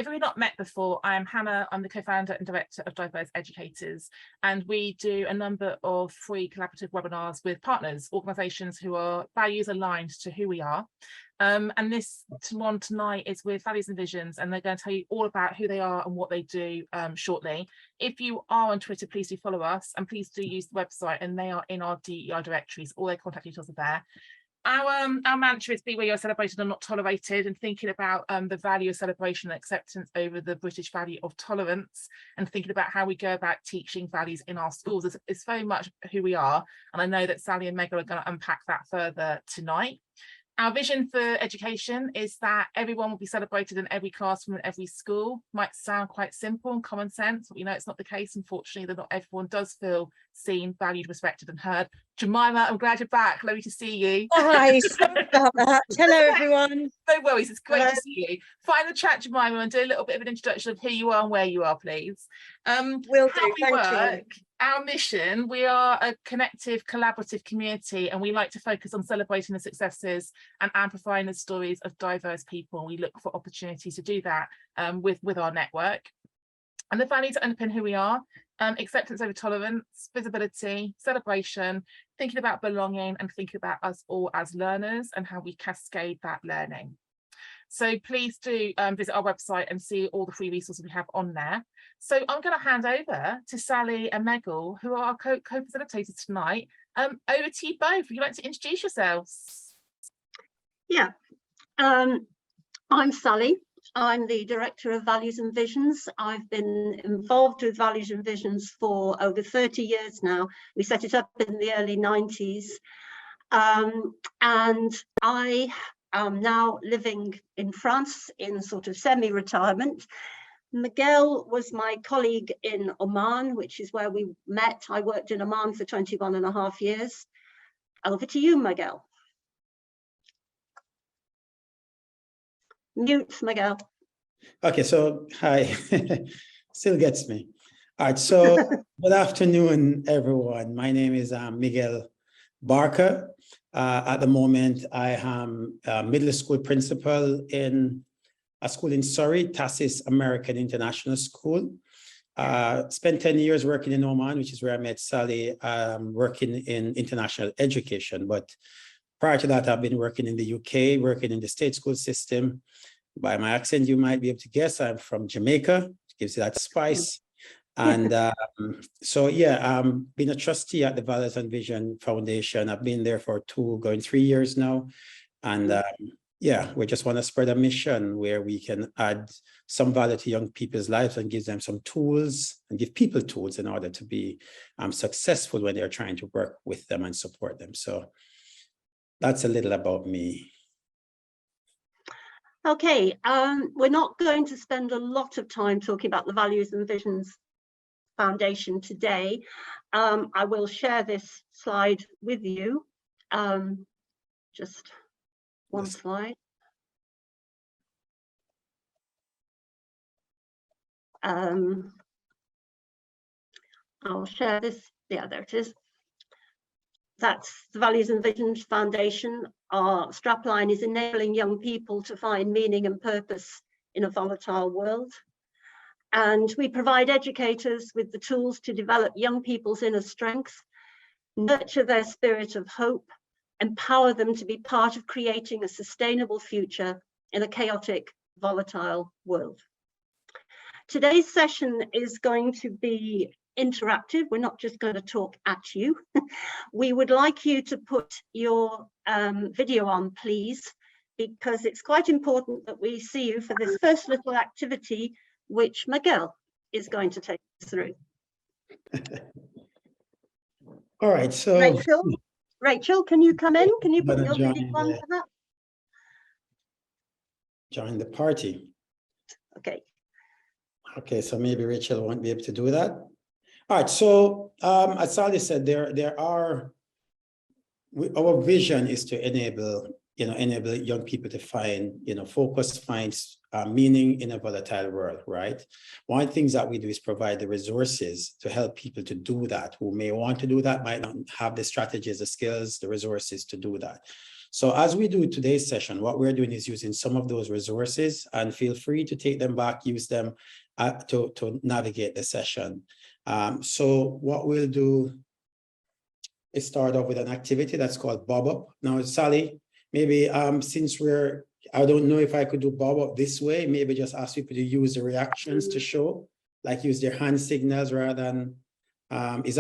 If we've not met before, I'm Hannah. I'm the co-founder and director of Diverse Educators, and we do a number of free collaborative webinars with partners, organisations who are values aligned to who we are. And this one tonight is with Values and Visions, and they're going to tell you all about who they are and what they do shortly. If you are on Twitter, please do follow us, and please do use the website, and they are in our DEI directories. All their contact details are there. Our mantra is be where you're celebrated and not tolerated, and thinking about the value of celebration and acceptance over the British value of tolerance, and thinking about how we go about teaching values in our schools. It's very much who we are, and I know that Sally and Miguel are going to unpack that further tonight. Our vision for education is that everyone will be celebrated in every classroom and every school. Might sound quite simple and common sense, but we know it's not the case, unfortunately, that not everyone does feel seen, valued, respected and heard. Jemima, I'm glad you're back. Lovely to see you. Hi, sorry about that. Hello, everyone. No worries, it's great to see you. Find the chat, Jemima, and do a little bit of an introduction of who you are and where you are, please. Will do, thank you. Our mission, we are a connective, collaborative community, and we like to focus on celebrating the successes and amplifying the stories of diverse people. We look for opportunities to do that with our network. And the values that underpin who we are: acceptance over tolerance, visibility, celebration, thinking about belonging, and thinking about us all as learners and how we cascade that learning. So please do visit our website and see all the free resources we have on there. So I'm going to hand over to Sally and Miguel, who are our co-facilitators tonight. Over to you both. Would you like to introduce yourselves? Yeah, I'm Sally. I'm the Director of Values and Visions. I've been involved with Values and Visions for over 30 years now. We set it up in the early 90s. And I am now living in France in sort of semi-retirement. Miguel was my colleague in Oman, which is where we met. I worked in Oman for 21.5 years. Over to you, Miguel. Mute, Miguel. Okay, so hi, still gets me. All right, so good afternoon, everyone. My name is Miguel Barker. At the moment, I am a middle school principal in a school in Surrey, Tassis American International School. Spent 10 years working in Oman, which is where I met Sally, working in international education. But prior to that, I've been working in the UK, working in the state school system. By my accent, you might be able to guess I'm from Jamaica, gives you that spice. And so, yeah, been a trustee at the Values and Vision Foundation. I've been there for 3 years now. And yeah, we just want to spread a mission where we can add some value to young people's lives and give them some tools and give people tools in order to be successful when they're trying to work with them and support them. So that's a little about me. Okay, we're not going to spend a lot of time talking about the Values and Visions Foundation today. I will share this slide with you. Just one slide. I'll share this. Yeah, there it is. That's the Values and Visions Foundation. Our strapline is enabling young people to find meaning and purpose in a volatile world. And we provide educators with the tools to develop young people's inner strength, nurture their spirit of hope, empower them to be part of creating a sustainable future in a chaotic, volatile world. Today's session is going to be interactive. We're not just going to talk at you. We would like you to put your video on, please, because it's quite important that we see you for this first little activity, which Miguel is going to take us through. All right, so Rachel, can you come in? Can you put your video on for that? Join the party. Okay. Okay, so maybe Rachel won't be able to do that. All right, so as Sally said, our vision is to enable young people to find, focus, find meaning in a volatile world, right? One of the things that we do is provide the resources to help people to do that, who may want to do that, might not have the strategies, the skills, the resources to do that. So as we do today's session, what we're doing is using some of those resources, and feel free to take them back, use them to navigate the session. So what we'll do is start off with an activity that's called Bob Up. Now, Sally, maybe since I don't know if I could do Bob Up this way, maybe just ask people to use the reactions to show, like use their hand signals rather than, let's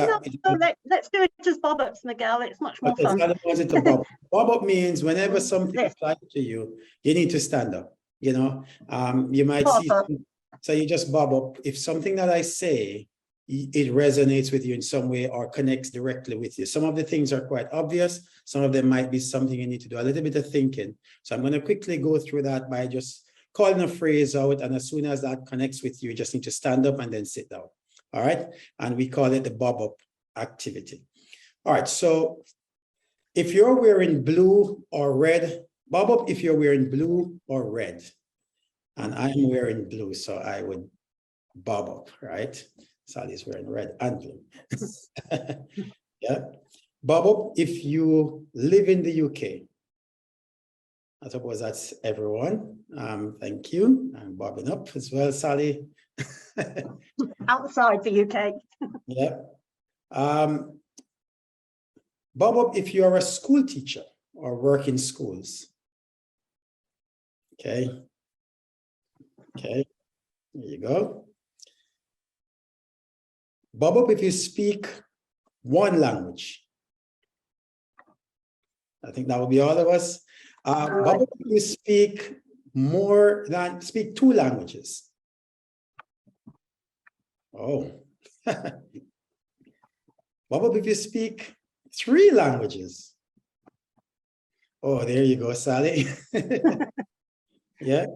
do it as Bob Ups, Miguel. It's much more fun. Bob Up means whenever something applies to you, you need to stand up, you know. You might see, so you just Bob Up. If something that I say, it resonates with you in some way or connects directly with you. Some of the things are quite obvious. Some of them might be something you need to do a little bit of thinking. So I'm going to quickly go through that by just calling a phrase out. And as soon as that connects with you, you just need to stand up and then sit down. All right. And we call it the Bob Up activity. All right. So if you're wearing blue or red, Bob Up if you're wearing blue or red. And I'm wearing blue, so I would Bob Up, right? Sally's wearing red and blue. Yeah. Bob Up if you live in the UK. I suppose that's everyone. Thank you. I'm bobbing up as well, Sally. Outside the UK. Yeah. Bob Up if you're a school teacher or work in schools. Okay. Okay. There you go. Bob Up if you speak one language. I think that would be all of us. Bob Up if you speak two languages. Oh. Bob Up if you speak 3 languages. Oh, there you go, Sally. Yeah.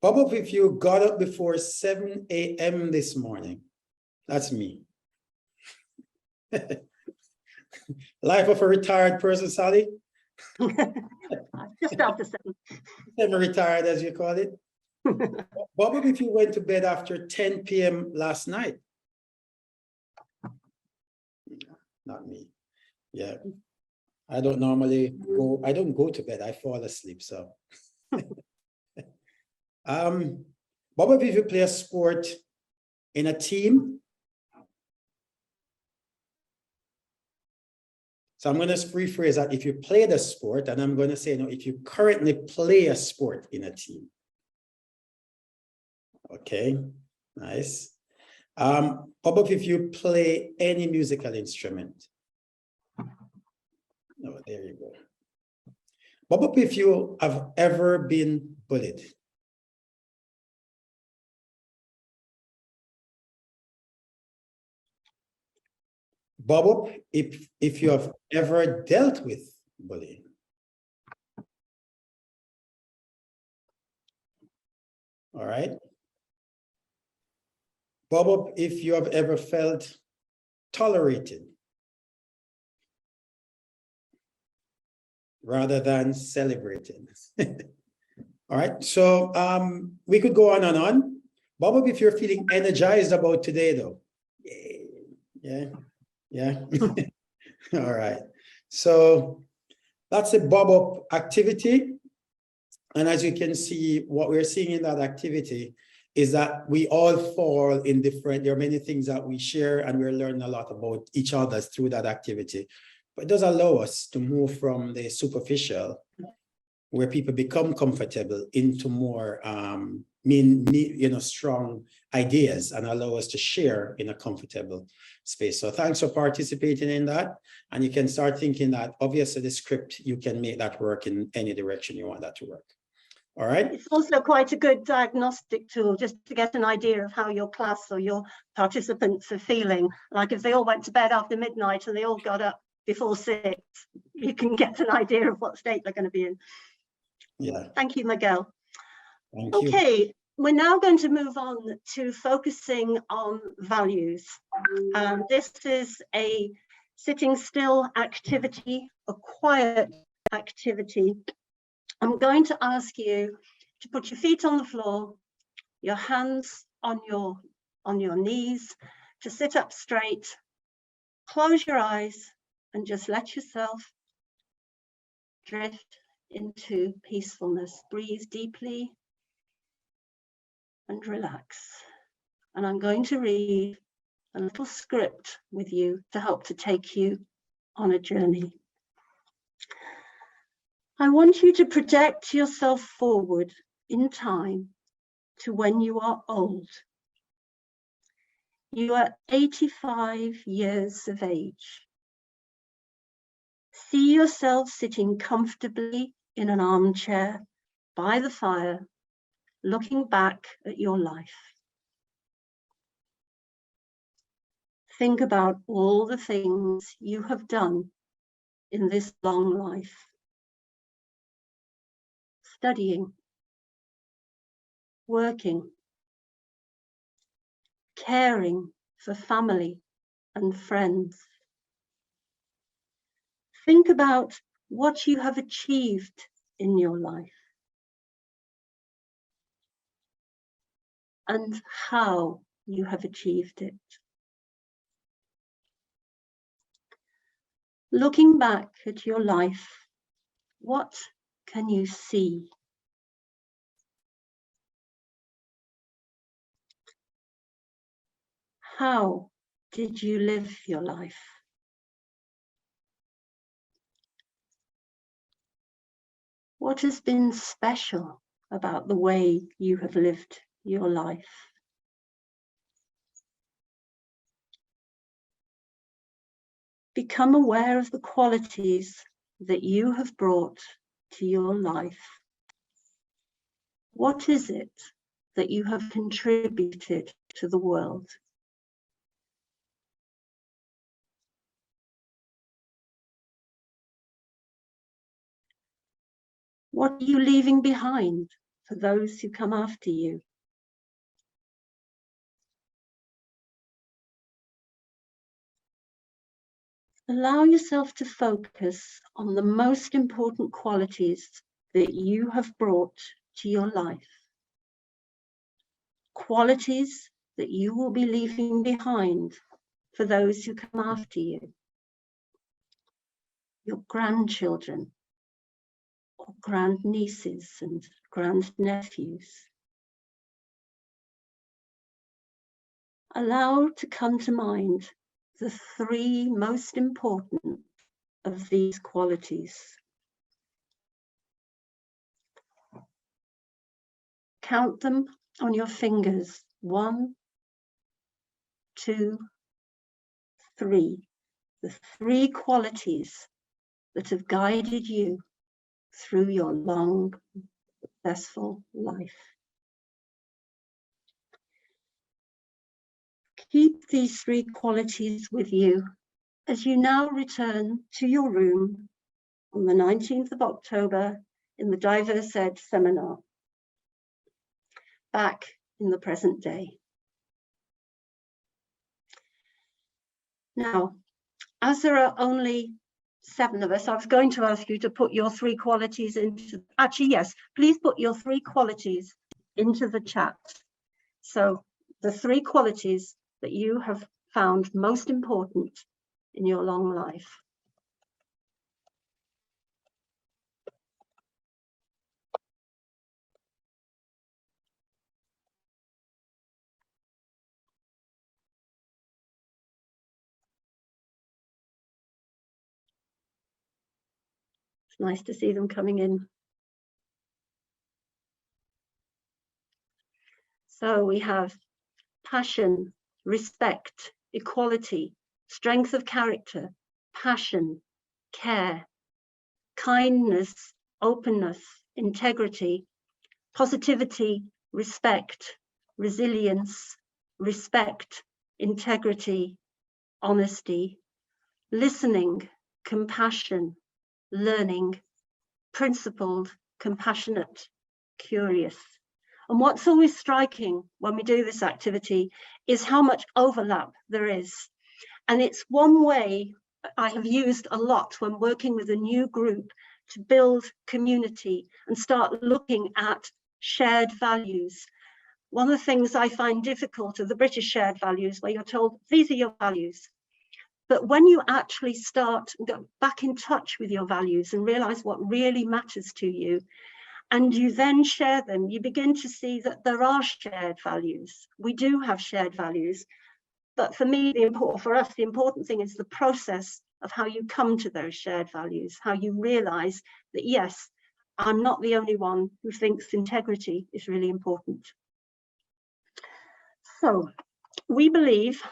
Bob Up if you got up before 7 a.m. this morning. That's me. Life of a retired person, Sally? Just after 7. Semi-retired, as you call it. Bob Up if you went to bed after 10 p.m. last night. Not me. Yeah. I don't go to bed. I fall asleep, so. Bob Up if you play a sport in a team. So I'm going to rephrase that. If you play the sport, and I'm going to say, if you currently play a sport in a team. Okay, nice. Bob Up if you play any musical instrument. Oh, there you go. Bob Up if you have ever been bullied. Bob Up if you have ever dealt with bullying. All right. Bob Up if you have ever felt tolerated rather than celebrated. All right. So we could go on and on. Bob Up if you're feeling energized about today, though. Yeah. Yeah. All right. So that's a Bob Up activity. And as you can see, what we're seeing in that activity is that we all fall in there are many things that we share, and we're learning a lot about each other through that activity. But it does allow us to move from the superficial, where people become comfortable, into more strong ideas, and allow us to share in a comfortable space. So thanks for participating in that. And you can start thinking that obviously the script, you can make that work in any direction you want that to work. All right. It's also quite a good diagnostic tool just to get an idea of how your class or your participants are feeling. Like if they all went to bed after midnight and they all got up before 6, you can get an idea of what state they're going to be in. Yeah. Thank you, Miguel. Thank you. Okay, we're now going to move on to focusing on values. This is a sitting still activity, a quiet activity. I'm going to ask you to put your feet on the floor, your hands on your knees, to sit up straight, close your eyes, and just let yourself drift into peacefulness. Breathe deeply and relax. And I'm going to read a little script with you to help to take you on a journey. I want you to project yourself forward in time to when you are old. You are 85 years of age. See yourself sitting comfortably in an armchair by the fire, looking back at your life. Think about all the things you have done in this long life. Studying, working, caring for family and friends. Think about what you have achieved in your life and how you have achieved it. Looking back at your life, what can you see? How did you live your life? What has been special about the way you have lived your life? Become aware of the qualities that you have brought to your life. What is it that you have contributed to the world? What are you leaving behind for those who come after you? Allow yourself to focus on the most important qualities that you have brought to your life. Qualities that you will be leaving behind for those who come after you. Your grandchildren, or grandnieces and grandnephews. Allow to come to mind the three most important of these qualities. Count them on your fingers. 1, 2, 3. The three qualities that have guided you through your long, successful life. Keep these three qualities with you as you now return to your room on the 19th of October in the Diverse Ed seminar, back in the present day. Now, as there are only 7 of us, I was going to ask you to put your three qualities into, actually, yes, please put your three qualities into the chat. So the three qualities that you have found most important in your long life. It's nice to see them coming in. So we have passion, respect, equality, strength of character, passion, care, kindness, openness, integrity, positivity, respect, resilience, respect, integrity, honesty, listening, compassion, learning, principled, compassionate, curious. And what's always striking when we do this activity is how much overlap there is. And it's one way I have used a lot when working with a new group to build community and start looking at shared values. One of the things I find difficult are the British shared values, where you're told, these are your values. But when you actually start go back in touch with your values and realize what really matters to you, and you then share them, you begin to see that there are shared values. We do have shared values. But for me, for us, the important thing is the process of how you come to those shared values, how you realize that, yes, I'm not the only one who thinks integrity is really important. So we believe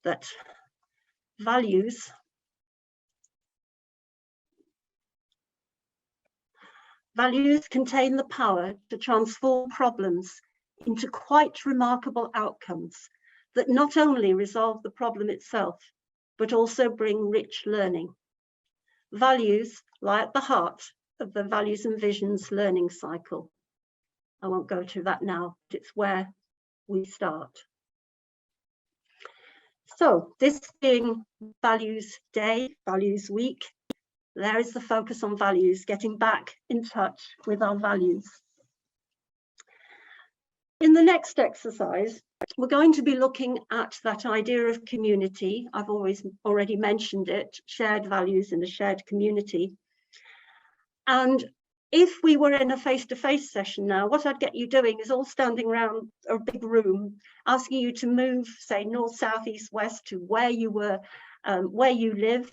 that values contain the power to transform problems into quite remarkable outcomes that not only resolve the problem itself, but also bring rich learning. Values lie at the heart of the values and visions learning cycle. I won't go to that now, but it's where we start. So this being Values Day, Values Week, there is the focus on values, getting back in touch with our values. In the next exercise, we're going to be looking at that idea of community. I've already mentioned it, shared values in a shared community. And if we were in a face-to-face session now, what I'd get you doing is all standing around a big room, asking you to move, say, north, south, east, west, to where you were, where you live,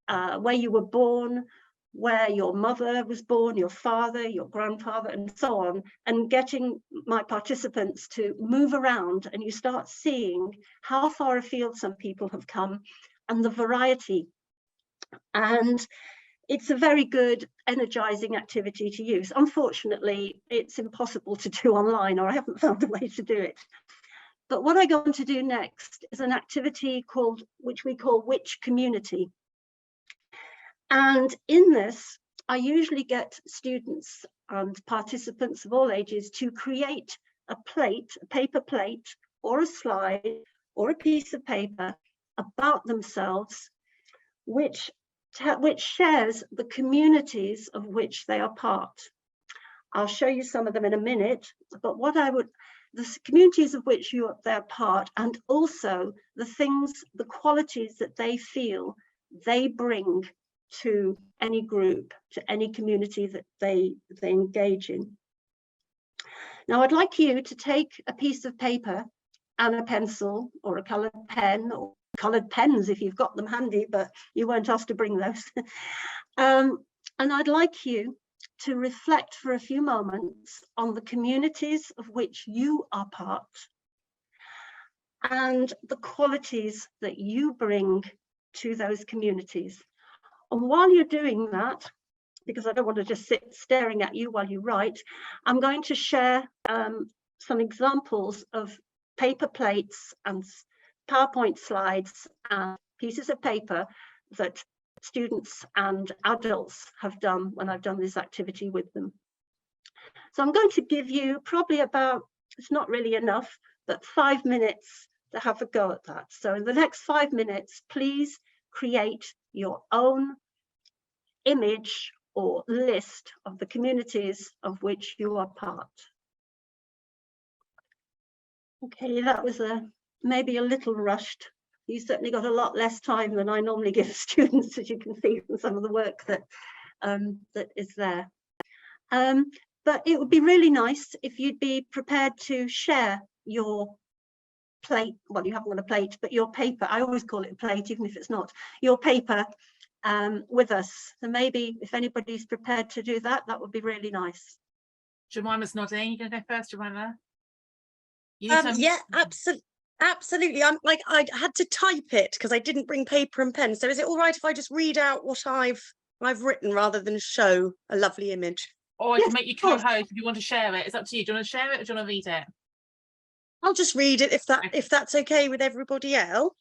where you were born, where your mother was born, your father, your grandfather, and so on, and getting my participants to move around, and you start seeing how far afield some people have come and the variety. And it's a very good, energizing activity to use. Unfortunately, it's impossible to do online, or I haven't found a way to do it. But what I'm going to do next is an activity which we call Which Community? And in this, I usually get students and participants of all ages to create a plate, a paper plate, or a slide, or a piece of paper about themselves, which shares the communities of which they are part. I'll show you some of them in a minute, but the communities of which they're part, and also the qualities that they feel they bring to any group, to any community that they engage in. Now, I'd like you to take a piece of paper and a pencil or a colored pen, or colored pens if you've got them handy, but you weren't asked to bring those. And I'd like you to reflect for a few moments on the communities of which you are part and the qualities that you bring to those communities. And while you're doing that, because I don't want to just sit staring at you while you write, I'm going to share some examples of paper plates and PowerPoint slides and pieces of paper that students and adults have done when I've done this activity with them. So I'm going to give you probably about, it's not really enough, but 5 minutes to have a go at that. So in the next 5 minutes, please create your own image or list of the communities of which you are part. Okay, that was maybe a little rushed. You certainly got a lot less time than I normally give students, as you can see from some of the work that is there. But it would be really nice if you'd be prepared to share your plate. Well, you haven't got a plate, but your paper. I always call it a plate, even if it's not. Your paper with us. So maybe if anybody's prepared to do that, that would be really nice. Jemima's nodding. You're going to go first, Jemima? Yeah, absolutely. I had to type it because I didn't bring paper and pen. So is it all right if I just read out what I've written rather than show a lovely image? Or I can make you co-host if you want to share it. It's up to you. Do you want to share it or do you want to read it? I'll just read it if that's okay with everybody else.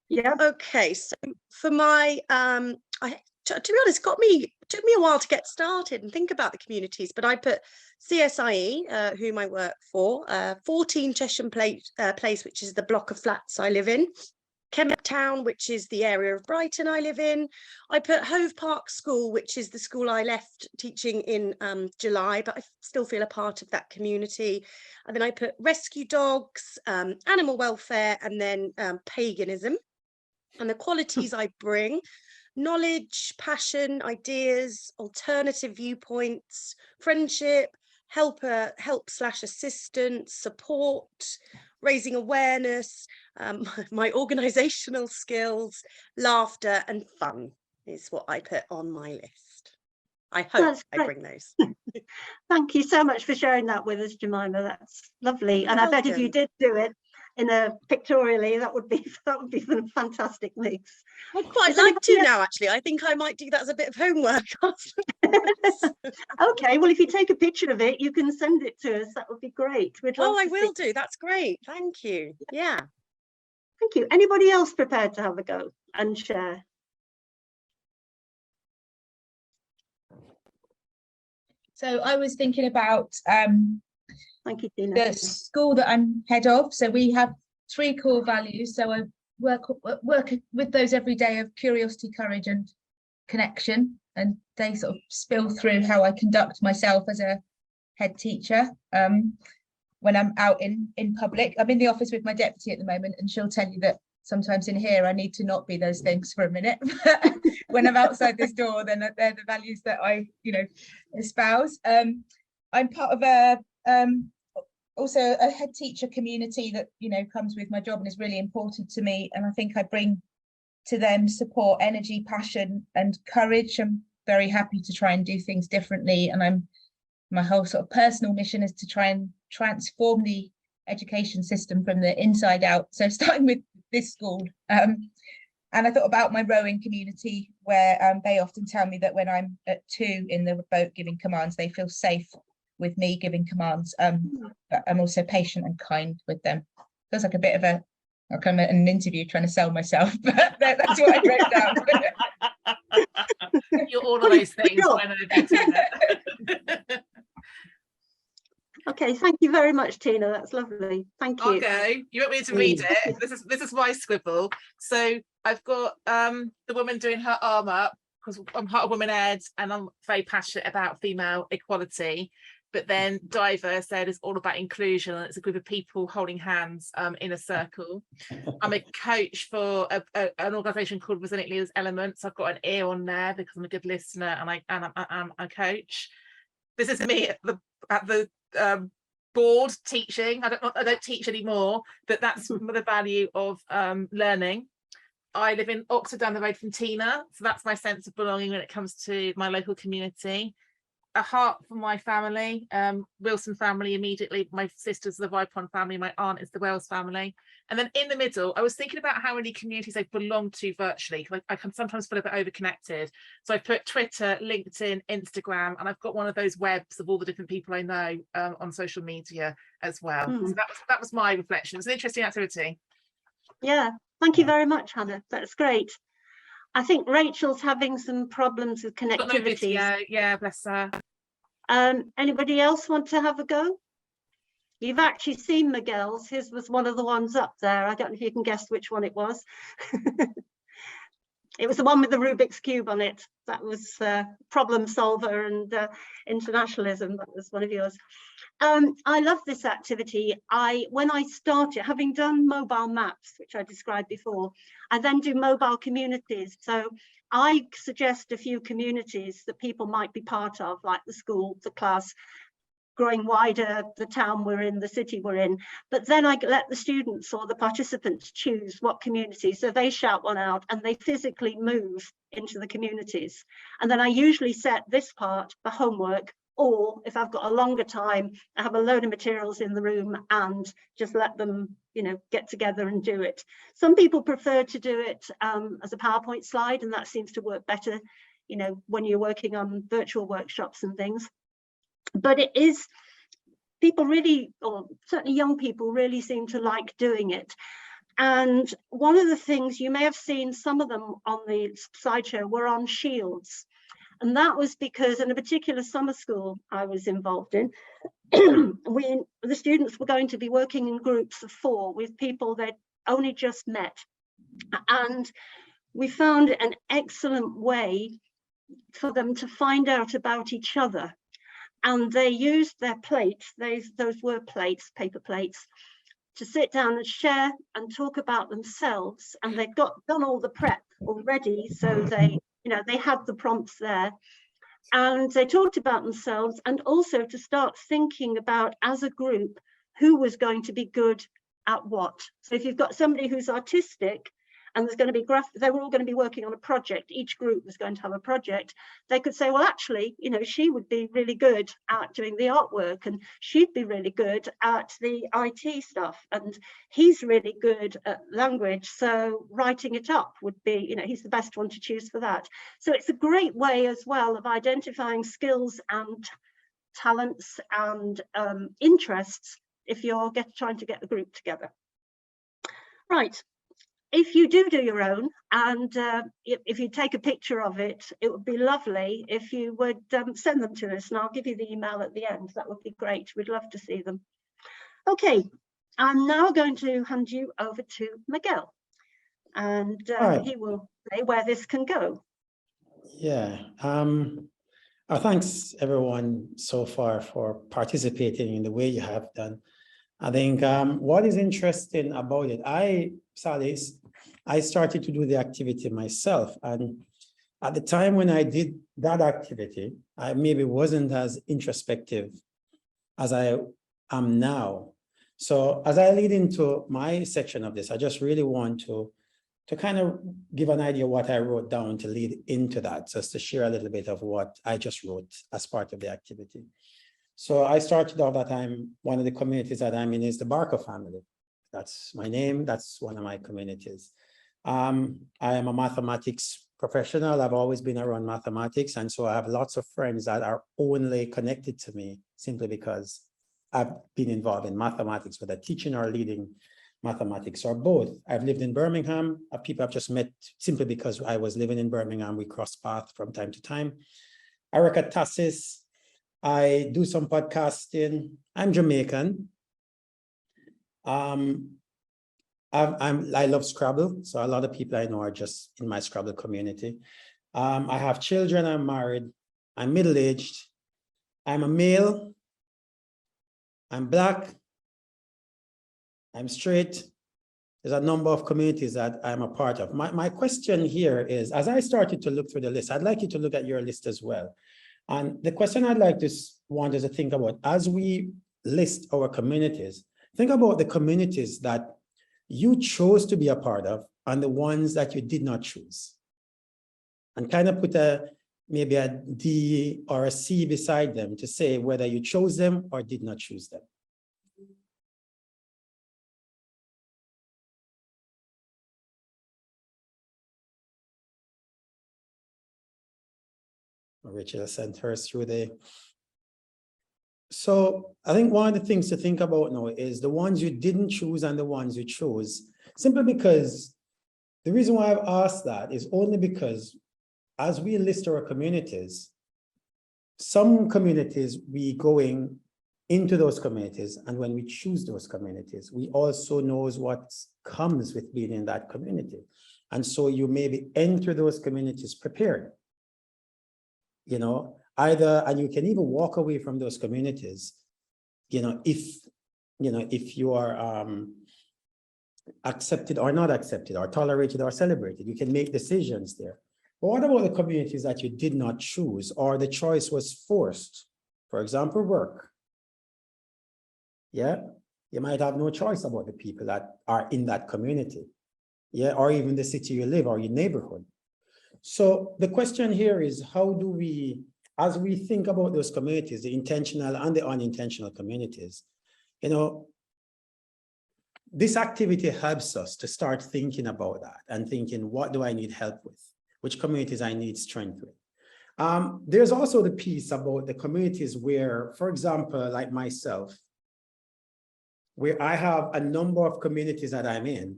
Yeah. Okay. So for my to be honest, took me a while to get started and think about the communities, but I put CSIE, whom I work for, 14 Chesham Place, which is the block of flats I live in, Kemp Town, which is the area of Brighton I live in. I put Hove Park School, which is the school I left teaching in July, but I still feel a part of that community. And then I put rescue dogs, animal welfare, and then paganism. and the qualities I bring: knowledge, passion, ideas, alternative viewpoints, friendship, help/assistance, support, raising awareness, my organizational skills, laughter and fun is what I put on my list. I hope I bring those. Thank you so much for sharing that with us, Jemima. That's lovely. And I bet if you did do it in a pictorially, that would be a fantastic mix. I'd quite like to now, actually. I think I might do that as a bit of homework. Okay, well, if you take a picture of it, you can send it to us. That would be great. I will do. That's great. Thank you. Yeah. Thank you. Anybody else prepared to have a go and share? So I was thinking about Thank you, Tina. the school that I'm head of. So we have 3 core values. So I work with those every day of curiosity, courage and connection. And they sort of spill through how I conduct myself as a head teacher. When I'm out in public, I'm in the office with my deputy at the moment, and she'll tell you that sometimes in here I need to not be those things for a minute. When I'm outside this door, then they're the values that I, espouse. I'm part of also a head teacher community that, comes with my job and is really important to me. And I think I bring to them support, energy, passion and courage. I'm very happy to try and do things differently. And my whole sort of personal mission is to try and transform the education system from the inside out. So starting with this school. And I thought about my rowing community, where they often tell me that when I'm at 2 in the boat giving commands, they feel safe with me giving commands. But I'm also patient and kind with them. Feels like a bit of an interview trying to sell myself, but that's what I wrote down. You're all of those things. Okay, thank you very much, Tina. That's lovely. Thank you. Okay, you want me to read it? This is my scribble. So I've got the woman doing her arm up, because I'm part of Women Ed and I'm very passionate about female equality. But then Diver said it's all about inclusion, and it's a group of people holding hands in a circle. I'm a coach for an organisation called Resilient Leaders Elements. I've got an ear on there because I'm a good listener, and I'm a coach. This is me at the board teaching. I don't teach anymore, but that's the value of learning. I live in Oxford, down the road from Tina, so that's my sense of belonging when it comes to my local community. A heart for my family, Wilson family immediately, my sister's the Vipon family, my aunt is the Wells family. And then in the middle, I was thinking about how many communities I belong to virtually. I can sometimes feel a bit overconnected. So I put Twitter, LinkedIn, Instagram, and I've got one of those webs of all the different people I know on social media as well. So that was my reflection. It's an interesting activity. Yeah, thank you very much, Hannah. That's great. I think Rachel's having some problems with connectivity. Yeah, bless her. Anybody else want to have a go? You've actually seen Miguel's. His was one of the ones up there. I don't know if you can guess which one it was. It was the one with the Rubik's Cube on it. That was problem solver and internationalism. That was one of yours. I love this activity. When I started, having done mobile maps, which I described before, I then do mobile communities. So I suggest a few communities that people might be part of, like the school, the class, growing wider, the town we're in, the city we're in. But then I let the students or the participants choose what community. So they shout one out and they physically move into the communities. And then I usually set this part for homework, or if I've got a longer time, I have a load of materials in the room and just let them, get together and do it. Some people prefer to do it as a PowerPoint slide, and that seems to work better, when you're working on virtual workshops and things. But it is, people really, or certainly young people really seem to like doing it. And one of the things, you may have seen some of them on the slideshow, were on shields. And that was because in a particular summer school I was involved in, the students were going to be working in groups of 4 with people they'd only just met. And we found an excellent way for them to find out about each other. And they used their plates, those were plates, paper plates, to sit down and share and talk about themselves, and they've done all the prep already, so they had the prompts there, and they talked about themselves, and also to start thinking about, as a group, who was going to be good at what. So if you've got somebody who's artistic, and there's going to be they were all going to be working on a project, each group was going to have a project, they could say, well, actually, she would be really good at doing the artwork, and she'd be really good at the IT stuff, and he's really good at language, so writing it up would be, he's the best one to choose for that. So it's a great way as well of identifying skills and talents and interests if you're trying to get the group together. Right. If you do your own, and if you take a picture of it, it would be lovely if you would send them to us, and I'll give you the email at the end. That would be great. We'd love to see them. Okay, I'm now going to hand you over to Miguel, and right. He will say where this can go. Yeah. Thanks everyone so far for participating in the way you have done. I think what is interesting about it, I started to do the activity myself. And at the time when I did that activity, I maybe wasn't as introspective as I am now. So as I lead into my section of this, I just really want to kind of give an idea of what I wrote down to lead into that, just to share a little bit of what I just wrote as part of the activity. So I started out that one of the communities that I'm in is the Barker family. That's my name. That's one of my communities. I am a mathematics professional. I've always been around mathematics. And so I have lots of friends that are only connected to me simply because I've been involved in mathematics, whether teaching or leading mathematics or both. I've lived in Birmingham. People I've just met simply because I was living in Birmingham. We cross paths from time to time. I work at TASIS. I do some podcasting. I'm Jamaican. I love Scrabble. So a lot of people I know are just in my Scrabble community. I have children. I'm married. I'm middle-aged. I'm a male. I'm Black. I'm straight. There's a number of communities that I'm a part of. My question here is, as I started to look through the list, I'd like you to look at your list as well. And the question I'd like to want us to think about as we list our communities, think about the communities that you chose to be a part of and the ones that you did not choose. And kind of put maybe a D or a C beside them to say whether you chose them or did not choose them. Rachel sent hers through the. So I think one of the things to think about now is the ones you didn't choose and the ones you chose, simply because the reason why I've asked that is only because as we list our communities, some communities we going into those communities, and when we choose those communities, we also knows what comes with being in that community. And so you maybe enter those communities prepared. And you can even walk away from those communities, if you are accepted or not accepted, or tolerated or celebrated, you can make decisions there. But what about the communities that you did not choose, or the choice was forced? For example, work. Yeah, you might have no choice about the people that are in that community. Yeah, or even the city you live or your neighborhood. So the question here is, how do we, as we think about those communities, the intentional and the unintentional communities, this activity helps us to start thinking about that and thinking, what do I need help with? Which communities I need strength with? There's also the piece about the communities where, for example, like myself, where I have a number of communities that I'm in,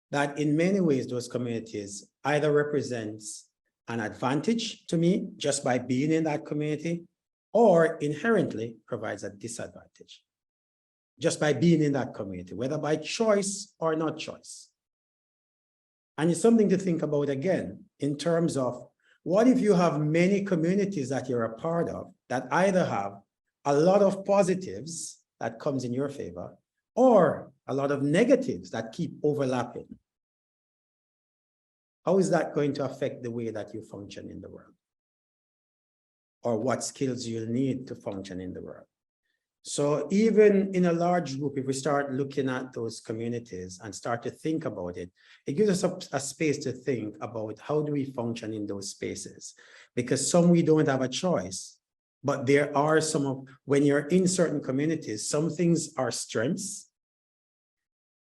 that in many ways, those communities either represents an advantage to me just by being in that community, or inherently provides a disadvantage just by being in that community, whether by choice or not choice. And it's something to think about again, in terms of what if you have many communities that you're a part of that either have a lot of positives that comes in your favor, or a lot of negatives that keep overlapping, how is that going to affect the way that you function in the world? Or what skills you'll need to function in the world? So even in a large group, if we start looking at those communities and start to think about it, it gives us a space to think about how do we function in those spaces? Because some we don't have a choice, but there are some of, when you're in certain communities, some things are strengths,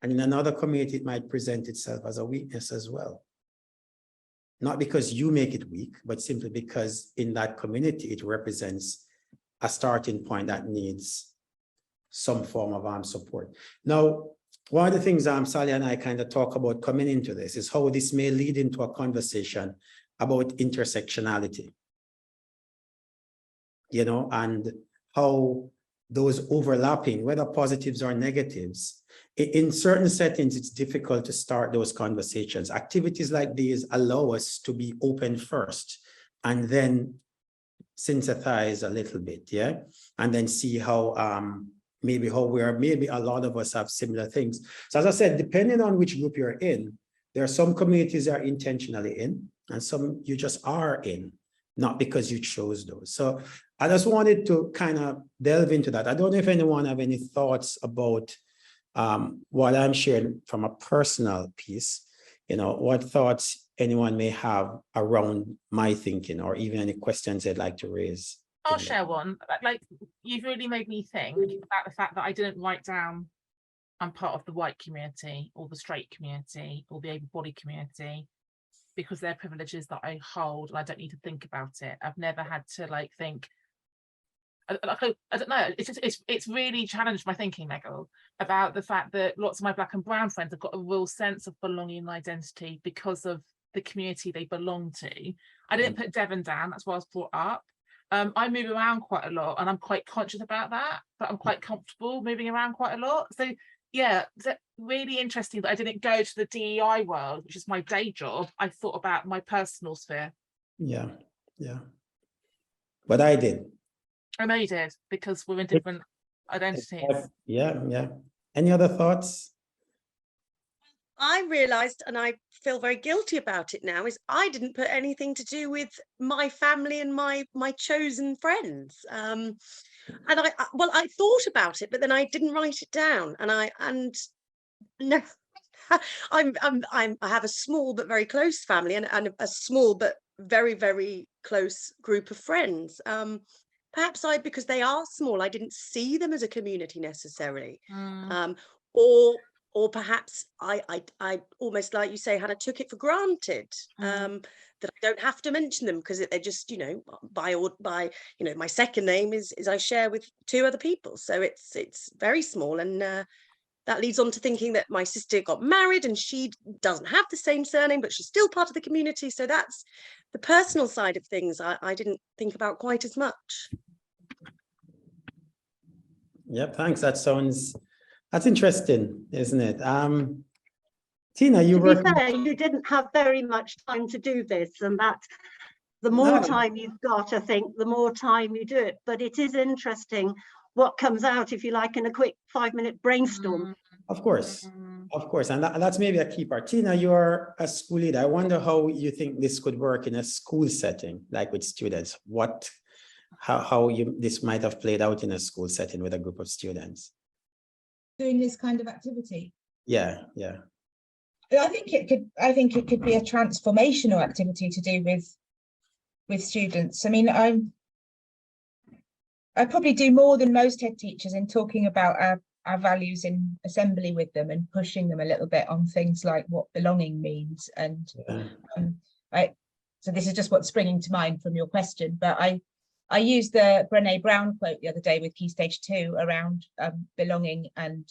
and in another community, it might present itself as a weakness as well. Not because you make it weak, but simply because in that community, it represents a starting point that needs some form of support. Now, one of the things Sally and I kind of talk about coming into this is how this may lead into a conversation about intersectionality, you know, and how those overlapping, whether positives or negatives, in certain settings, it's difficult to start those conversations. Activities like these allow us to be open first and then synthesize a little bit, yeah? And then see how maybe a lot of us have similar things. So as I said, depending on which group you're in, there are some communities that are intentionally in, and some you just are in, not because you chose those. So I just wanted to kind of delve into that. I don't know if anyone have any thoughts about what I'm sharing from a personal piece, you know, what thoughts anyone may have around my thinking, or even any questions they'd like to raise. I'll share one. Like, you've really made me think about the fact that I didn't write down I'm part of the white community or the straight community or the able-bodied community, because they're privileges that I hold and I don't need to think about it. I've never had to like think, I don't know, it's really challenged my thinking, Miguel, about the fact that lots of my Black and brown friends have got a real sense of belonging and identity because of the community they belong to. I didn't put Devon down, that's why I was brought up. I move around quite a lot and I'm quite conscious about that, but I'm quite comfortable moving around quite a lot. So yeah, really interesting that I didn't go to the DEI world, which is my day job. I thought about my personal sphere. Yeah, yeah. But I did. I know you did, because we're in different identities. Yeah, yeah. Any other thoughts? I realized, and I feel very guilty about it now, is I didn't put anything to do with my family and my chosen friends. And I thought about it, but then I didn't write it down. And no, I have a small but very close family, and a small but very, very close group of friends. Perhaps because they are small, I didn't see them as a community necessarily. Or perhaps I almost, like you say, Hannah, took it for granted that I don't have to mention them because they're just, you know, by you know, my second name is I share with 2 other people, so it's very small, and that leads on to thinking that my sister got married and she doesn't have the same surname, but she's still part of the community. So that's the personal side of things I didn't think about quite as much. Yep, thanks. That's interesting, isn't it? Tina, you To be fair, you didn't have very much time to do this, and that the more time you've got, I think, the more time you do it. But it is interesting what comes out, if you like, in a quick 5-minute brainstorm. Of course, and that's maybe a key part. Tina, you're a school leader. I wonder how you think this could work in a school setting, like with students. How this might have played out in a school setting with a group of students. Doing this kind of activity. Yeah. I think it could be a transformational activity to do with students. I mean, I probably do more than most head teachers in talking about our values in assembly with them and pushing them a little bit on things like what belonging means. And so this is just what's springing to mind from your question, but I used the Brené Brown quote the other day with Key Stage 2 around belonging, and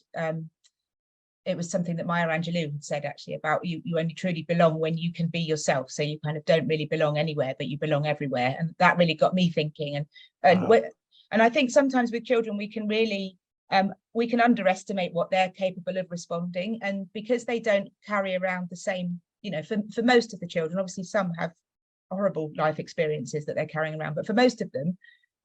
it was something that Maya Angelou had said actually about you only truly belong when you can be yourself. So you kind of don't really belong anywhere, but you belong everywhere. And that really got me thinking. And I think sometimes with children, we can really, we can underestimate what they're capable of responding. And because they don't carry around the same, you know, for most of the children, obviously some have horrible life experiences that they're carrying around, but for most of them,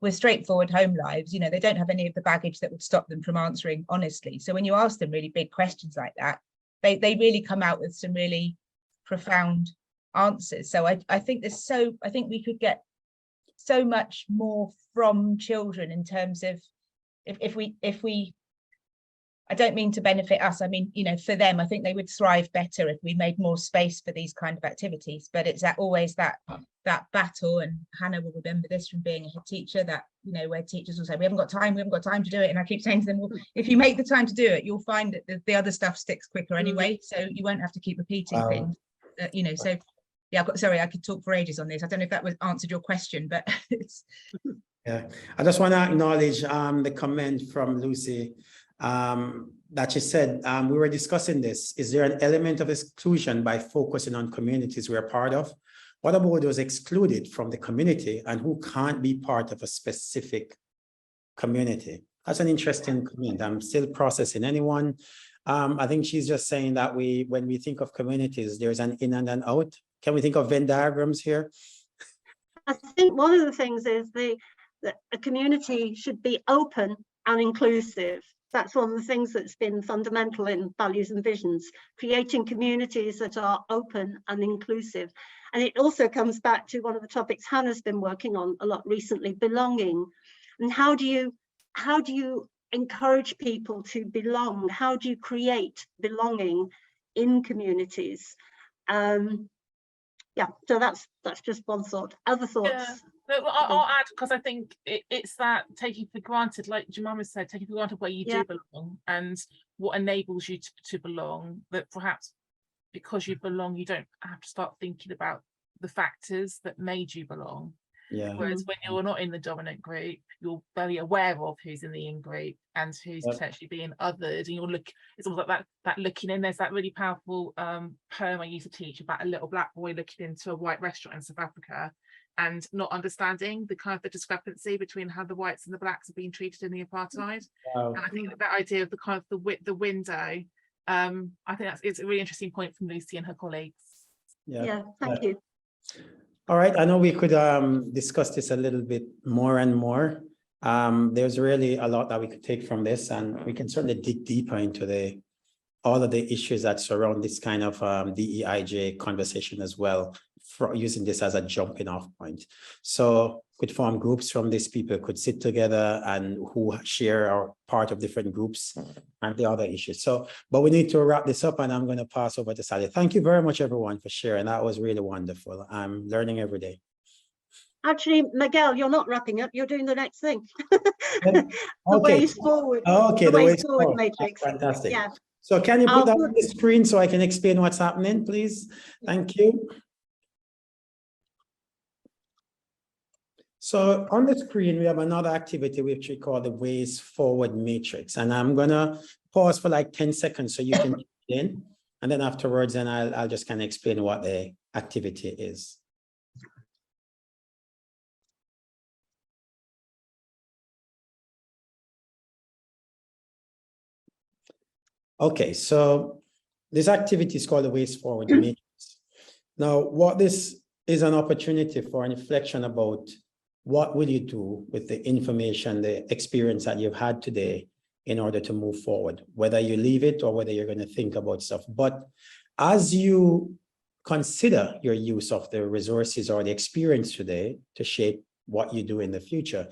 with straightforward home lives, you know, they don't have any of the baggage that would stop them from answering honestly. So when you ask them really big questions like that, they really come out with some really profound answers. So I think I think we could get so much more from children in terms of if we I don't mean to benefit us, I mean, you know, for them, I think they would thrive better if we made more space for these kind of activities. But it's always that battle, and Hannah will remember this from being a head teacher, that, you know, where teachers will say, we haven't got time to do it. And I keep saying to them, well, if you make the time to do it, you'll find that the other stuff sticks quicker anyway. So you won't have to keep repeating things, you know. So yeah, sorry, I could talk for ages on this. I don't know if that answered your question, but it's. Yeah, I just want to acknowledge the comment from Lucy that she said, we were discussing this. Is there an element of exclusion by focusing on communities we're part of? What about those excluded from the community and who can't be part of a specific community? That's an interesting comment. I'm still processing. Anyone? I think she's just saying that when we think of communities, there's an in and an out. Can we think of Venn diagrams here? I think one of the things is that a community should be open and inclusive. That's one of the things that's been fundamental in values and visions, creating communities that are open and inclusive. And it also comes back to one of the topics Hannah's been working on a lot recently, belonging. And how do you encourage people to belong? How do you create belonging in communities? Yeah, so that's just one thought. Other thoughts? Yeah. But I'll add, because I think it's that taking for granted, like Jemima said, taking for granted where you do belong and what enables you to belong, that perhaps because you belong, you don't have to start thinking about the factors that made you belong. Yeah. Whereas when you're not in the dominant group, you're very aware of who's in the in group and who's potentially being othered, and you're it's almost like that looking in. There's that really powerful poem I used to teach about a little black boy looking into a white restaurant in South Africa and not understanding the discrepancy between how the whites and the blacks are being treated in the apartheid. Wow. And I think that idea of the window, I think it's a really interesting point from Lucy and her colleagues. Yeah, thank you. All right, I know we could discuss this a little bit more and more. There's really a lot that we could take from this, and we can certainly dig deeper into all of the issues that surround this kind of DEIJ conversation as well, for using this as a jumping off point. So could form groups from these people, could sit together and who share our part of different groups and the other issues. So, but we need to wrap this up, and I'm going to pass over to Sally. Thank you very much, everyone, for sharing. That was really wonderful. I'm learning every day. Actually, Miguel, you're not wrapping up. You're doing the next thing. Okay. The ways forward. Okay, the ways forward matrix. Fantastic. Yeah. So can you put that on the screen so I can explain what's happening, please? Thank you. So on the screen, we have another activity which we call the Ways Forward Matrix. And I'm going to pause for like 10 seconds so you can get in. And then afterwards, then I'll just kind of explain what the activity is. Okay, so this activity is called the Ways Forward Matrix. Now, what this is an opportunity for an reflection about what will you do with the information, the experience that you've had today in order to move forward, whether you leave it or whether you're going to think about stuff. But as you consider your use of the resources or the experience today to shape what you do in the future,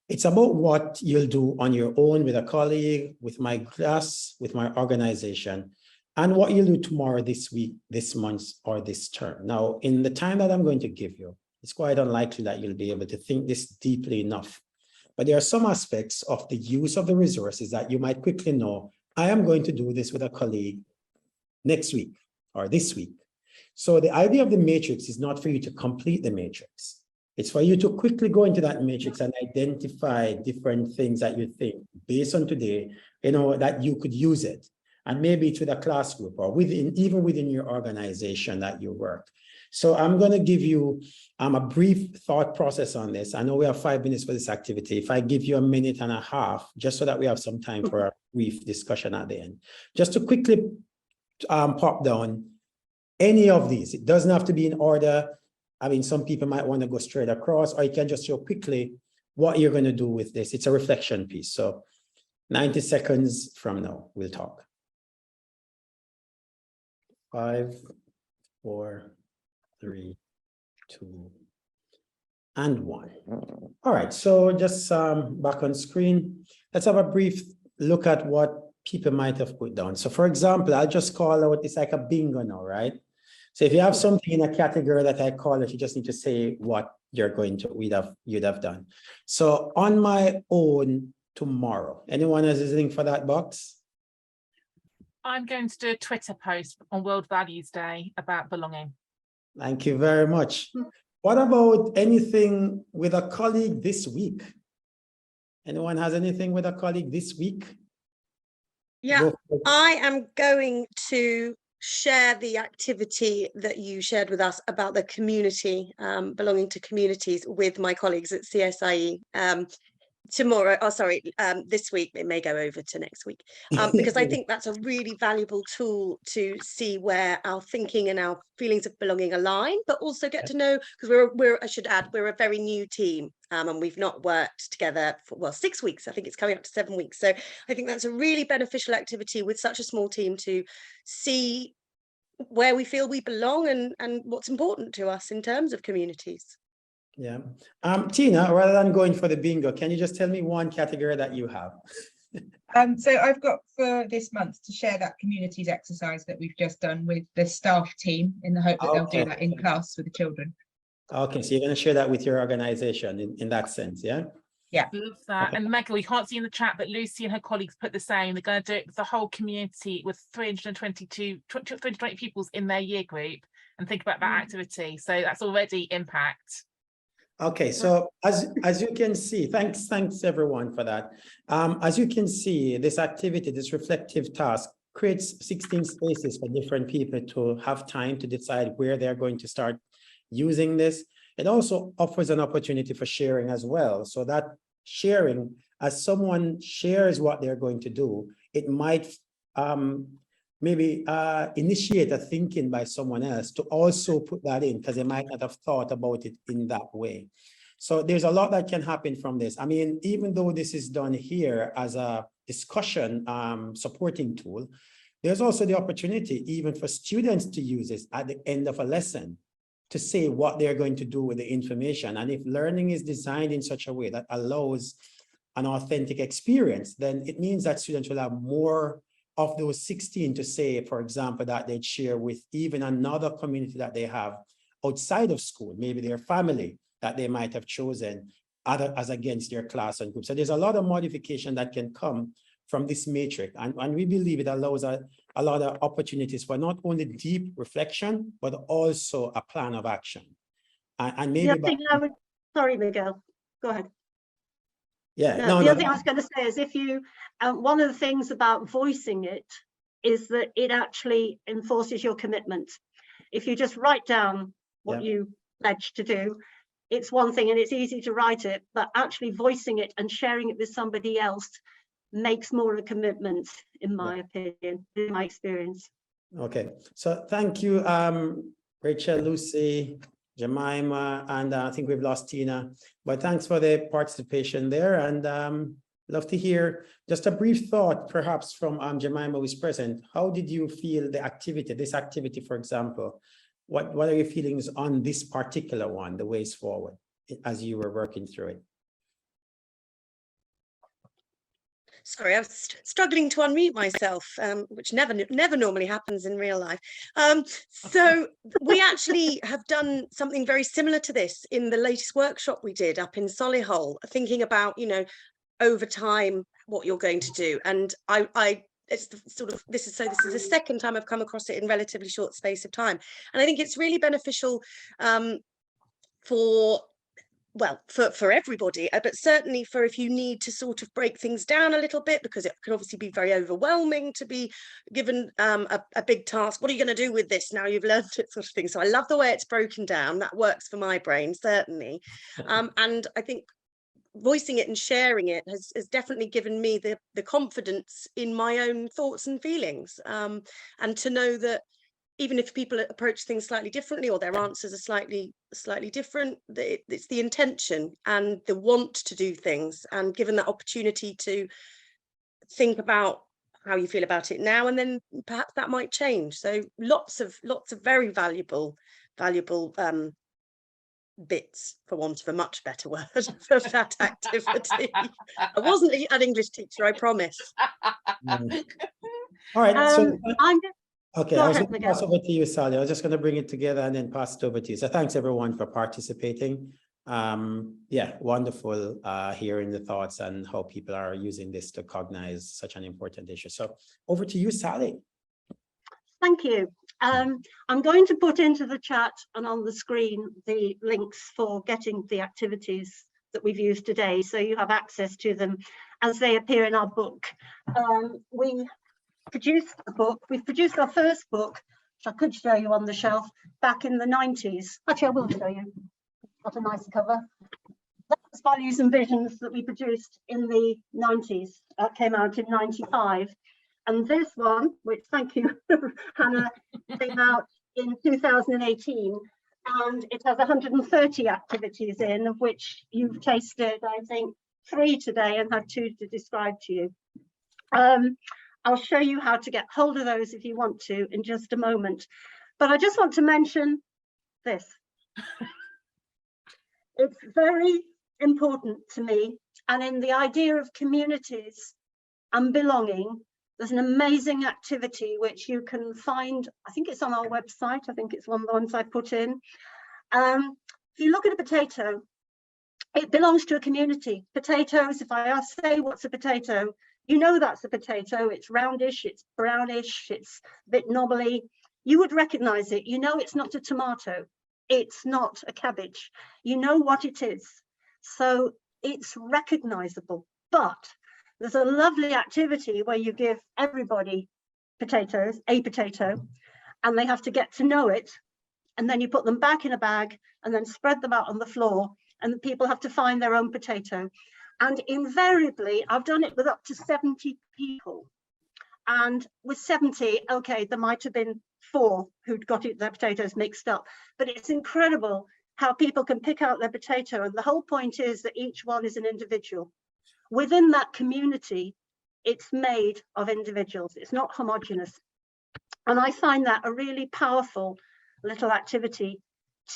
it's about what you'll do on your own with a colleague, with my class, with my organization, and what you'll do tomorrow, this week, this month, or this term. Now, in the time that I'm going to give you, it's quite unlikely that you'll be able to think this deeply enough. But there are some aspects of the use of the resources that you might quickly know, I am going to do this with a colleague next week or this week. So the idea of the matrix is not for you to complete the matrix. It's for you to quickly go into that matrix and identify different things that you think based on today, that you could use it. And maybe it's with a class group or even within your organization that you work. So I'm going to give you a brief thought process on this. I know we have 5 minutes for this activity. If I give you a minute and a half, just so that we have some time for a brief discussion at the end, just to quickly pop down any of these. It doesn't have to be in order. I mean, some people might want to go straight across, or you can just show quickly what you're going to do with this. It's a reflection piece. So 90 seconds from now, we'll talk. 5, 4, 3, 2, and 1. All right, so just back on screen, let's have a brief look at what people might have put down. So for example, I'll just call out, it's like a bingo now, right? So if you have something in a category that I call it, you just need to say what you're going to, you'd have done. So on my own tomorrow, anyone has anything for that box? I'm going to do a Twitter post on World Values Day about belonging. Thank you very much. What about anything with a colleague this week? Anyone has anything with a colleague this week? Yeah, I am going to share the activity that you shared with us about the community, belonging to communities, with my colleagues at CSIE tomorrow. Oh, sorry, this week. It may go over to next week, because I think that's a really valuable tool to see where our thinking and our feelings of belonging align, but also get to know, because I should add, we're a very new team, and we've not worked together for, well, 6 weeks. I think it's coming up to 7 weeks. So I think that's a really beneficial activity with such a small team to see where we feel we belong and what's important to us in terms of communities. Yeah. Tina, rather than going for the bingo, can you just tell me one category that you have? So I've got for this month to share that communities exercise that we've just done with the staff team, in the hope that they'll do that in class with the children. Okay, so you're going to share that with your organization in that sense, yeah? Yeah, love that. And Michael, we can't see in the chat, but Lucy and her colleagues put the same. They're going to do it with the whole community with 320 pupils in their year group, and think about that activity. So that's already impact. Okay, so as you can see, thanks everyone for that. As you can see, this activity, this reflective task, creates 16 spaces for different people to have time to decide where they're going to start using this. It also offers an opportunity for sharing as well. So that sharing, as someone shares what they're going to do, it might maybe initiate a thinking by someone else to also put that in, because they might not have thought about it in that way. So there's a lot that can happen from this. I mean, even though this is done here as a discussion supporting tool, there's also the opportunity even for students to use this at the end of a lesson to say what they're going to do with the information. And if learning is designed in such a way that allows an authentic experience, then it means that students will have more of those 16 to say, for example, that they'd share with even another community that they have outside of school, maybe their family that they might have chosen as against their class and group. So there's a lot of modification that can come from this matrix. And we believe it allows a lot of opportunities for not only deep reflection, but also a plan of action. And maybe— sorry, Miguel, go ahead. Yeah, the other thing I was going to say is, if you, one of the things about voicing it is that it actually enforces your commitment. If you just write down what you pledge to do, it's one thing and it's easy to write it, but actually voicing it and sharing it with somebody else makes more of a commitment, in my opinion, in my experience. Okay, so thank you, Rachel, Lucy, Jemima, and I think we've lost Tina, but thanks for the participation there. And love to hear just a brief thought, perhaps from Jemima, who's present. How did you feel the activity, this activity, for example? What are your feelings on this particular one, the ways forward, as you were working through it? Sorry, I was struggling to unmute myself, which never normally happens in real life. So we actually have done something very similar to this in the latest workshop we did up in Solihull, thinking about, you know, over time, what you're going to do. And it's sort of, this is the second time I've come across it in relatively short space of time. And I think it's really beneficial for everybody, but certainly for if you need to sort of break things down a little bit, because it can obviously be very overwhelming to be given a big task. What are you going to do with this now you've learned it, sort of thing. So I love the way it's broken down. That works for my brain, certainly. And I think voicing it and sharing it has definitely given me the confidence in my own thoughts and feelings, and to know that even if people approach things slightly differently or their answers are slightly different, it's the intention and the want to do things, and given that opportunity to think about how you feel about it now, and then perhaps that might change. So lots of very valuable bits, for want of a much better word, for that activity. I wasn't an English teacher, I promise. All right, so Go I was ahead, going to Miguel. pass over to you, Sally. I was just going to bring it together and then pass it over to you. So thanks everyone for participating. Yeah, wonderful hearing the thoughts and how people are using this to cognize such an important issue. So over to you, Sally. Thank you. I'm going to put into the chat and on the screen the links for getting the activities that we've used today, so you have access to them as they appear in our book. We produced a book. We've produced our first book, which I could show you on the shelf, back in the 90s. Actually, I will show you. Got a nice cover. That was Values and Visions that we produced in the 90s. That came out in 95. And this one, which, thank you, Hannah, came out in 2018. And it has 130 activities in, of which you've tasted, I think, 3 today and had 2 to describe to you. I'll show you how to get hold of those if you want to in just a moment. But I just want to mention this. It's very important to me. And in the idea of communities and belonging, there's an amazing activity which you can find. I think it's on our website. I think it's one of the ones I put in. If you look at a potato, it belongs to a community. Potatoes, if I say what's a potato, you know that's a potato. It's roundish, it's brownish, it's a bit knobbly. You would recognize it. You know it's not a tomato. It's not a cabbage. You know what it is. So it's recognizable. But there's a lovely activity where you give everybody potatoes, a potato, and they have to get to know it. And then you put them back in a bag and then spread them out on the floor, and the people have to find their own potato. And invariably, I've done it with up to 70 people. And with 70, okay, there might have been 4 who'd got their potatoes mixed up. But it's incredible how people can pick out their potato. And the whole point is that each one is an individual. Within that community, it's made of individuals. It's not homogenous. And I find that a really powerful little activity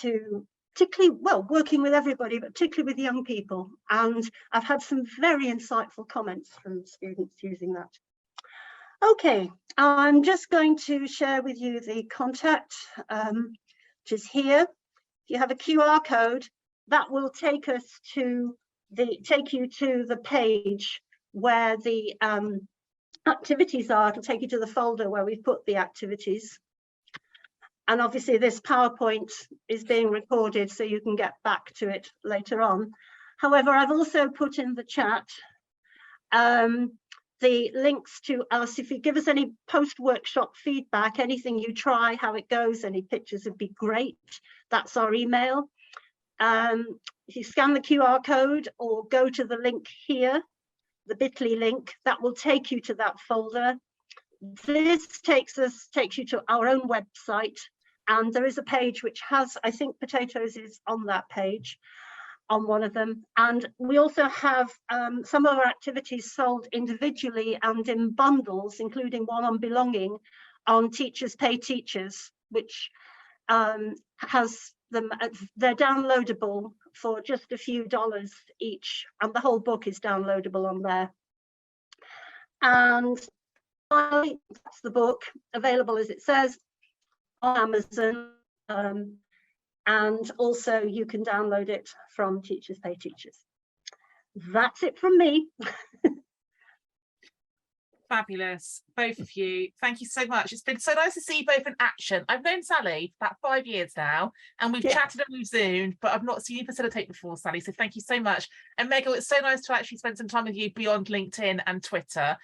to particularly, well, working with everybody, but particularly with young people. And I've had some very insightful comments from students using that. Okay, I'm just going to share with you the contact, which is here. If you have a QR code, that will take us to take you to the page where the activities are. It'll take you to the folder where we've put the activities. And obviously this PowerPoint is being recorded, so you can get back to it later on. However, I've also put in the chat the links to us. If you give us any post-workshop feedback, anything you try, how it goes, any pictures would be great. That's our email. If you scan the QR code or go to the link here, the bit.ly link, that will take you to that folder. This takes you to our own website, and there is a page which has, I think potatoes is on that page, on one of them. And we also have some of our activities sold individually and in bundles, including one on belonging on Teachers Pay Teachers, which has them, they're downloadable for just a few dollars each, and the whole book is downloadable on there. And finally, that's the book, available as it says on Amazon, and also you can download it from Teachers Pay Teachers. That's it from me. Fabulous, both of you. Thank you so much. It's been so nice to see you both in action. I've known Sally for about 5 years now, and we've chatted and we've Zoomed, but I've not seen you facilitate before, Sally. So thank you so much. And Miguel, it's so nice to actually spend some time with you beyond LinkedIn and Twitter.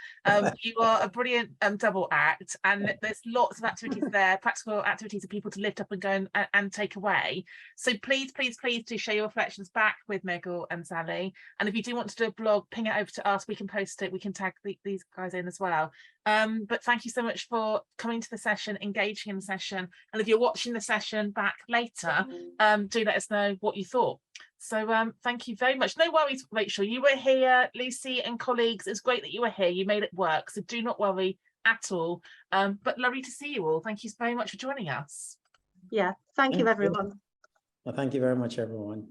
You are a brilliant double act, and there's lots of activities there, practical activities for people to lift up and go and take away. So please, please, please do share your reflections back with Miguel and Sally. And if you do want to do a blog, ping it over to us. We can post it. We can tag these guys in as well. But thank you so much for coming to the session, engaging in the session, and if you're watching the session back later, do let us know what you thought. So thank you very much. No worries, Rachel, you were here, Lucy and colleagues, it's great that you were here, you made it work, so do not worry at all. But lovely to see you all. Thank you very much for joining us. Yeah, thank you, Thank you. everyone. Well, thank you very much, everyone.